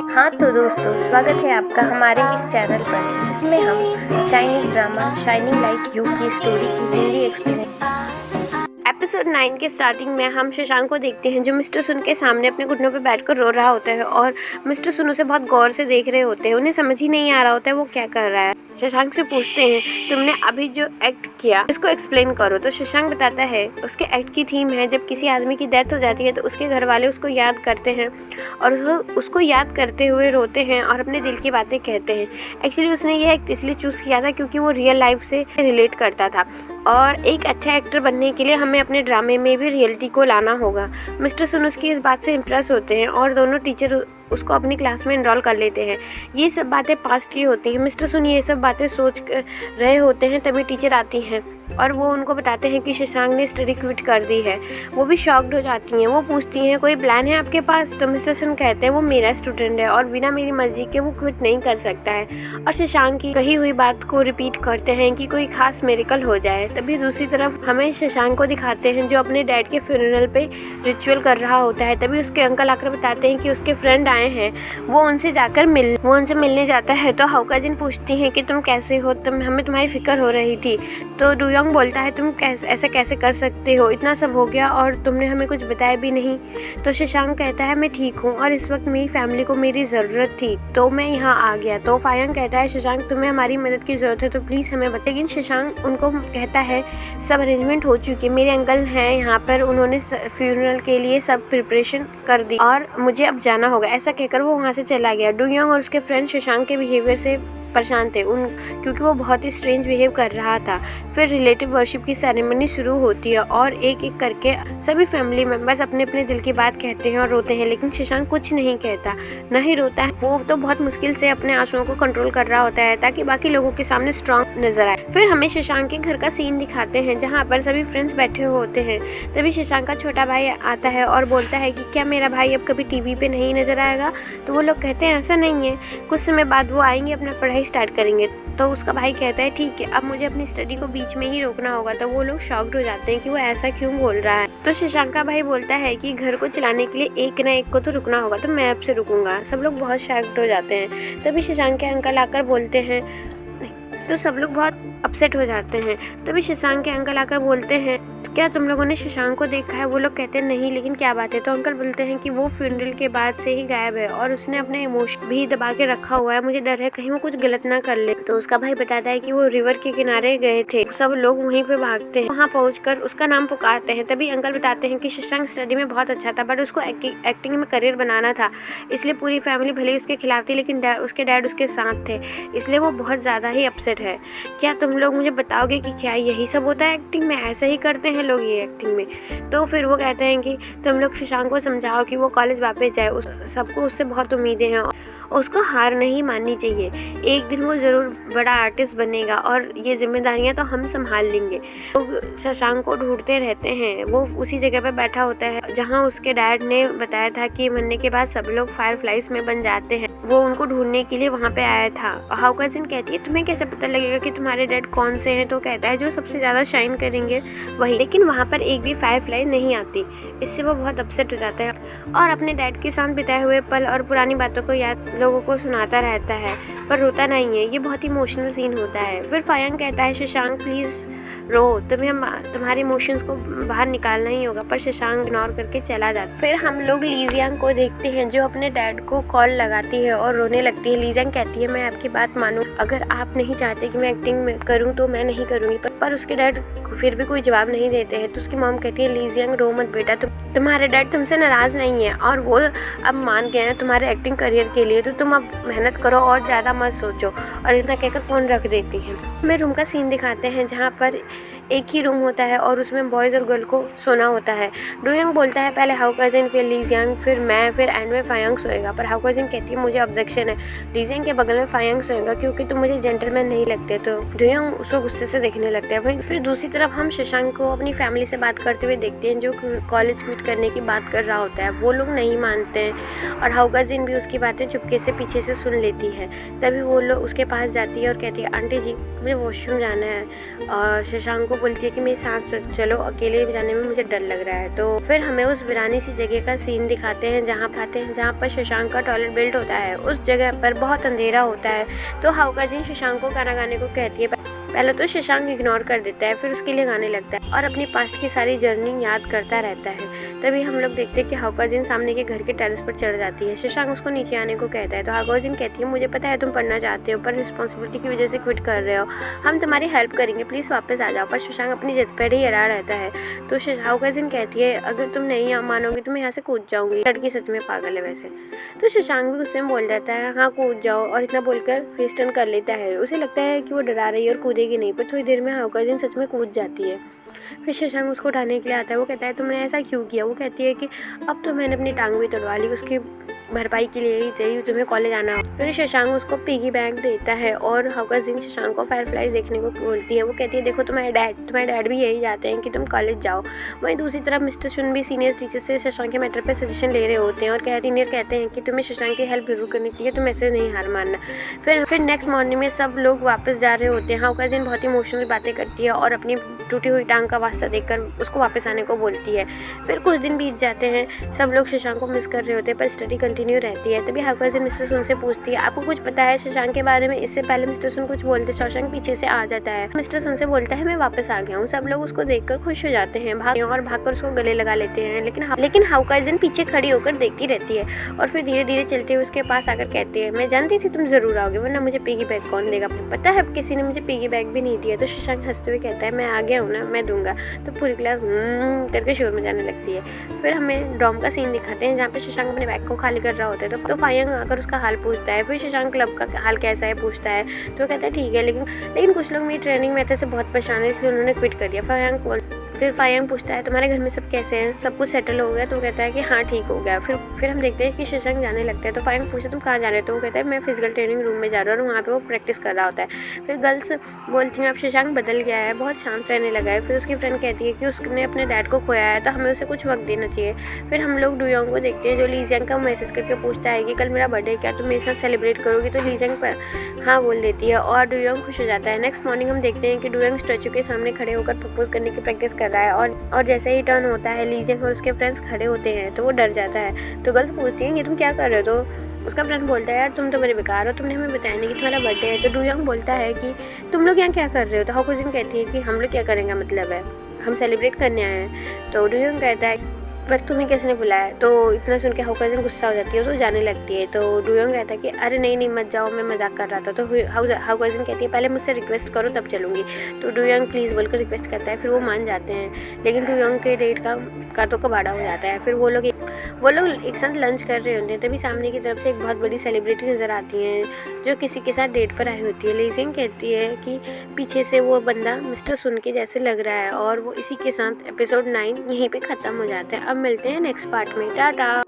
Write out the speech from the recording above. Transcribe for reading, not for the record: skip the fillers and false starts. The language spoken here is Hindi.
हाँ तो दोस्तों, स्वागत है आपका हमारे इस चैनल पर, जिसमें हम Chinese drama shining like you की स्टोरी की हिंदी एक्सप्लेनेशन। एपिसोड 9 के स्टार्टिंग में हम शशांक को देखते हैं, जो मिस्टर सुन के सामने अपने घुटनों पर बैठकर रो रहा होता है और मिस्टर सुन उसे बहुत गौर से देख रहे होते हैं। उन्हें समझ ही नहीं आ रहा होता है वो क्या कर रहा है। शशांक से पूछते हैं, तुमने अभी जो एक्ट किया इसको एक्सप्लेन करो। तो शशांक बताता है उसके एक्ट की थीम है, जब किसी आदमी की डेथ हो जाती है तो उसके घर वाले उसको याद करते हैं और उसको याद करते हुए रोते हैं और अपने दिल की बातें कहते हैं। एक्चुअली उसने ये एक्ट इसलिए चूज़ किया था क्योंकि वो रियल लाइफ से रिलेट करता था और एक अच्छा एक्टर बनने के लिए हमें अपने ड्रामे में भी रियलिटी को लाना होगा। मिस्टर सुन उसकी इस बात से इम्प्रेस होते हैं और दोनों टीचर उसको अपनी क्लास में एनरोल कर लेते हैं। ये सब बातें पास्ट की होती हैं। मिस्टर सुन ये सब बातें सोच कर रहे होते हैं, तभी टीचर आती हैं और वो उनको बताते हैं कि शशांक ने स्टडी क्विट कर दी है। वो भी शॉक्ड हो जाती हैं। वो पूछती हैं, कोई प्लान है आपके पास? तो मिस्टर सुन कहते हैं, वो मेरा स्टूडेंट है और बिना मेरी मर्जी के वो क्विट नहीं कर सकता है। और शशांक की कही हुई बात को रिपीट करते हैं कि कोई खास मेरिकल हो जाए। तभी दूसरी तरफ हमें शशांक को दिखाते हैं, जो अपने डैड के फ्यूनरल पे रिचुअल कर रहा होता है। तभी उसके अंकल आकर बताते हैं कि उसके फ्रेंड आए हैं। वो उनसे मिलने जाता है। तो हाउका जिन पूछती हैं कि तुम कैसे हो, हमें तुम्हारी फिक्र हो रही थी। तो डुयोंग बोलता है, तुम ऐसा कैसे कर सकते हो, इतना सब हो गया और तुमने हमें कुछ बताया भी नहीं। तो शशांक कहता है, मैं ठीक हूँ और इस वक्त मेरी फैमिली को मेरी ज़रूरत थी तो मैं यहाँ आ गया। तो फायांग कहता है, शशांक तुम्हें हमारी मदद की ज़रूरत है तो प्लीज़ हमें बता। लेकिन शशांक उनको कहता है, सब अरेंजमेंट हो चुकी है, मेरे अंकल हैं यहाँ पर, उन्होंने फ्यूनरल के लिए सब प्रिपरेशन कर दी और मुझे अब जाना होगा। ऐसा कहकर वो वहाँ से चला गया। डुयोंग और उसके फ्रेंड शशांक के बिहेवियर से परेशान थे क्योंकि वो बहुत ही स्ट्रेंज बिहेव कर रहा था। फिर रिलेटिव वर्शिप की सेरेमनी शुरू होती है और एक एक करके सभी फैमिली मेंबर्स अपने अपने दिल की बात कहते हैं और रोते हैं, लेकिन शशांक कुछ नहीं कहता, न ही रोता है। वो तो बहुत मुश्किल से अपने आंसुओं को कंट्रोल कर रहा होता है ताकि बाकी लोगों के सामने स्ट्रांग नजर आए। फिर हमें शशांक के घर का सीन दिखाते हैं, जहाँ पर सभी फ्रेंड्स बैठे होते हैं। तभी शशांक का छोटा भाई आता है और बोलता है कि क्या मेरा भाई अब कभी टीवी पे नहीं नजर आएगा? तो वो लोग कहते हैं, ऐसा नहीं है, कुछ समय बाद वो आएंगे, अपना पढ़ाई स्टार्ट करेंगे। तो उसका भाई कहता है, ठीक है, अब मुझे अपनी स्टडी को बीच में ही रोकना होगा। तो वो लोग शॉक्ड हो जाते हैं कि वो ऐसा क्यों बोल रहा है। तो शशांक का भाई बोलता है कि घर को चलाने के लिए एक ना एक को तो रुकना होगा, तो मैं अब से रुकूंगा। सब लोग बहुत शॉक्ड हो जाते हैं। तभी शशांक के अंकल आकर बोलते हैं, तो सब लोग बहुत अपसेट हो जाते हैं। तभी शशांक के अंकल आकर बोलते हैं, क्या तुम लोगों ने शशांक को देखा है? वो लोग कहते हैं, नहीं, लेकिन क्या बात है? तो अंकल बोलते हैं कि वो फ्यूनरल के बाद से ही गायब है और उसने अपने इमोशन भी दबा के रखा हुआ है, मुझे डर है कहीं वो कुछ गलत ना कर ले। तो उसका भाई बताता है कि वो रिवर के किनारे गए थे, सब लोग वहीं पे भागते हैं, वहाँ पहुंचकर उसका नाम पुकारते हैं। तभी अंकल बताते हैं कि शशांक स्टडी में बहुत अच्छा था, बट उसको एक्टिंग में करियर बनाना था, इसलिए पूरी फैमिली भले ही उसके खिलाफ थी, लेकिन उसके डैड उसके साथ थे, इसलिए वो बहुत ज़्यादा ही अपसेट है। क्या तुम लोग मुझे बताओगे कि क्या यही सब होता है एक्टिंग में? ऐसा ही करते हैं लोग ये एक्टिंग में? तो फिर वो कहते हैं कि तुम लोग शशांक को समझाओ कि वो कॉलेज वापस जाए, सबको उससे बहुत उम्मीदें हैं, उसको हार नहीं माननी चाहिए। एक दिन वो ज़रूर बड़ा आर्टिस्ट बनेगा और ये जिम्मेदारियां तो हम संभाल लेंगे। वो शशांक को ढूंढते रहते हैं। वो उसी जगह पर बैठा होता है जहाँ उसके डैड ने बताया था कि मरने के बाद सब लोग फायरफ्लाइज में बन जाते हैं। वो उनको ढूंढने के लिए वहाँ पे आया था। हाउका जिन कहती है, तुम्हें कैसे पता लगेगा कि तुम्हारे डैड कौन से हैं? तो कहता है, जो सबसे ज़्यादा शाइन करेंगे वही। लेकिन वहाँ पर एक भी फायरफ्लाई नहीं आती। इससे वो बहुत अपसेट हो जाता है और अपने डैड के साथ बिताए हुए पल और पुरानी बातों को याद लोगों को सुनाता रहता है, पर रोता नहीं है। ये बहुत इमोशनल सीन होता है। फिर फायांग कहता है, शशांक प्लीज़ रो, तुम्हारे इमोशंस को बाहर निकालना ही होगा, पर शशांक इग्नोर करके चला जाता। फिर हम लोग लीजियांग को देखते हैं, जो अपने डैड को कॉल लगाती है और रोने लगती है। लीजियांग कहती है, मैं आपकी बात मानूं, अगर आप नहीं चाहते कि मैं एक्टिंग में करूं तो मैं नहीं करूंगी, पर उसके डैड फिर भी कोई जवाब नहीं देते हैं। तो उसकी मॉम कहती है, लीजियांग रो मत बेटा, तुम्हारे डैड तुमसे नाराज़ नहीं है और वो अब मान गए हैं तुम्हारे एक्टिंग करियर के लिए, तो तुम अब मेहनत करो और ज़्यादा मत सोचो। और इतना कहकर फ़ोन रख देती हैं। हमें रूम का सीन दिखाते हैं, जहाँ पर एक ही रूम होता है और उसमें बॉयज़ और गर्ल को सोना होता है। डुयोंग बोलता है, पहले हाउका जिन, फिर लीजियांग, फिर मैं, फिर एंड में फायांग सोएगा। पर हाउका जिन कहती है, मुझे ऑब्जेक्शन है, लीजियांग के बगल में फायांग सोएगा क्योंकि तुम मुझे जेंटलमैन नहीं लगते। तो डुयोंग उसको गुस्से से देखने लगता है। वहीं फिर दूसरी तरफ हम शशांक को अपनी फैमिली से बात करते हुए देखते हैं, जो कॉलेज क्विट करने की बात कर रहा होता है। वो लोग नहीं मानते हैं और हाउका जिन भी उसकी बातें चुपके से पीछे से सुन लेती है। तभी वो लोग उसके पास जाती है और कहती है, आंटी जी, मुझे वॉशरूम जाना है। और शशांक को को बोलती है कि मेरे साथ चलो, अकेले जाने में मुझे डर लग रहा है। तो फिर हमें उस वीरानी सी जगह का सीन दिखाते हैं जहाँ पर शशांक का टॉयलेट बिल्ड होता है। उस जगह पर बहुत अंधेरा होता है। तो हाउका जिन शशांक को गाना गाने को कहती है। पहले तो शशांक इग्नोर कर देता है, फिर उसके लिए गाने लगता है और अपनी पास्ट की सारी जर्नी याद करता रहता है। तभी हम लोग देखते हैं कि हाउका जिन सामने के घर के टेरेस पर चढ़ जाती है। शशांक उसको नीचे आने को कहता है। तो हाउका जिन कहती है, मुझे पता है तुम पढ़ना चाहते हो, पर रिस्पॉन्सिबिलिटी की वजह से क्विट कर रहे हो। हम तुम्हारी हेल्प करेंगे, प्लीज़ वापस आ जाओ। पर शशांक अपनी जिद पर ही अड़ा रहता है। तो हाउका जिन कहती है, अगर तुम नहीं मानोगी तो मैं यहाँ से कूद जाऊँगी। लड़की सच में पागल है वैसे। तो शशांक भी गुस्से में बोल जाता है, हाँ कूद जाओ, और इतना बोलकर फेस टर्न कर लेता है। उसे लगता है कि वो डरा रही है और कूदेगी नहीं, पर थोड़ी देर में हाउका जिन सच में कूद जाती है। फिर शशांक उसको उठाने के लिए आता है। वो कहता है, तुमने ऐसा क्यों किया? वो कहती है कि अब तो मैंने अपनी टांग भी तोड़वा ली, उसकी भरपाई के लिए ही चाहिए तुम्हें कॉलेज आना हो। फिर शशांक उसको पिगी बैंक देता है और हाउका जिन शशांक को फायरफ्लाइज देखने को बोलती है। वो कहती है, देखो तुम्हारे डैड भी यही चाहते हैं कि तुम कॉलेज जाओ। वहीं दूसरी तरफ मिस्टर सुन भी सीनियर टीचर से शशांक के मैटर पर सजेशन ले रहे होते हैं और सीनियर कहते हैं कि तुम्हें शशांक की हेल्प जरूर करनी चाहिए, तुम ऐसे नहीं हार मानना। फिर नेक्स्ट मॉर्निंग में सब लोग वापस जा रहे होते हैं। हाउका जिन बहुत इमोशनल बातें करती है और अपनी टूटी हुई टांग का वास्ता देखकर उसको वापस आने को बोलती है। फिर कुछ दिन बीत जाते हैं। सब लोग शशांक को मिस कर रहे होते हैं, पर स्टडी कंटिन्यू रहती है। तभी हाउका जिन मिस्टर सुन से पूछती है, आपको कुछ पता है शशांक के बारे में? इससे पहले मिस्टर सुन कुछ बोलते, शशांक पीछे से आ जाता है। मिस्टर सुन से बोलता है, मैं वापस आ गया हूँ। सब लोग उसको देखकर खुश हो जाते हैं और भागकर उसको गले लगा लेते हैं। लेकिन हाउका जिन पीछे खड़ी होकर देखती रहती है और फिर धीरे धीरे चलते हुए उसके पास आकर कहती है, मैं जानती थी तुम जरूर आओगे, वरना मुझे पिगी बैग कौन देगा? पता है, अब किसी ने मुझे पिगी बैग भी नहीं दिया। तो शशांक हंसते हुए कहता है, मैं आ गया हूँ ना, मैं दूंगा। तो पूरी क्लास करके शोर मचाने लगती है। फिर हमें डॉम का सीन दिखाते हैं जहाँ पे शशांक अपने बैग को खाली कर रहा होता है। तो फायंग आकर उसका हाल पूछता है। फिर शशांक क्लब का हाल कैसा है पूछता है। तो वो कहता है ठीक है, लेकिन कुछ लोग मेरी ट्रेनिंग मेथड से बहुत परेशान है, इसलिए उन्होंने क्विट कर दिया। फिर फायंग पूछता है, तुम्हारे घर में सब कैसे हैं? सब कुछ सेटल हो गया? तो वो कहता है कि हाँ ठीक हो गया। फिर हम देखते हैं कि शशांक जाने लगता है। तो फायंग पूछता है, तुम कहाँ जा रहे हो? तो वो कहता है, मैं फिजिकल ट्रेनिंग रूम में जा रहा हूँ और वहाँ पे वो प्रैक्टिस कर रहा होता है। फिर गर्ल्स बोलती हैं, अब शशांक बदल गया है, बहुत शांत रहने लगा है। फिर उसकी फ्रेंड कहती है कि उसने अपने डैड को खोया है, तो हमें उसे कुछ वक्त देना चाहिए। फिर हम लोग डुयोंग को देखते हैं जो लीजियांग का मैसेज करके पूछता है कि कल मेरा बर्थडे, क्या तुम मेरे साथ सेलिब्रेट करोगी? तो लीजियांग पर हाँ बोल देती है और डुयोंग खुश हो जाता है। नेक्स्ट मॉर्निंग हम देखते हैं कि डुयोंग स्टैचू के सामने खड़े होकर प्रपोज करने की प्रैक्टिस कर रहा है और जैसे ही टर्न होता है, लीजियांग और उसके फ्रेंड्स खड़े होते हैं तो वो डर जाता है। तो गर्ल्स पूछती हैं, ये तुम क्या कर रहे हो? तो उसका फ्रेंड बोलता है, यार तुम तो बड़े बेकार हो, तुमने हमें बताया नहीं कि तुम्हारा बर्थडे है। तो डुयोंग बोलता है कि तुम लोग यहाँ क्या कर रहे हो? तो हाउका जिन कहती है कि हम लोग क्या करेंगे, मतलब है हम सेलिब्रेट करने आए हैं। तो डुयोंग कहता है, पर तुम्हें किसने बुलाया? तो इतना सुन के हाउका जिन गुस्सा हो जाती है, तो जाने लगती है। तो डुयोंग कहता है कि अरे नहीं मत जाओ, मैं मजाक कर रहा था। तो हाउका जिन कहती है, पहले मुझसे रिक्वेस्ट करो तब चलूँगी। तो डुयोंग प्लीज़ बोलकर रिक्वेस्ट करता है। फिर वो मान जाते हैं, लेकिन डुयोंग के डेट का तो कबाड़ा हो जाता है। फिर वो लोग एक साथ लंच कर रहे होते हैं। तभी सामने की तरफ से एक बहुत बड़ी सेलिब्रिटी नज़र आती है जो किसी के साथ डेट पर आई होती है। लीजियांग कहती है कि पीछे से वो बंदा मिस्टर सुन के जैसे लग रहा है और वो इसी के साथ एपिसोड 9 यहीं पे ख़त्म हो जाता है। अब मिलते हैं नेक्स्ट पार्ट में। टाटा।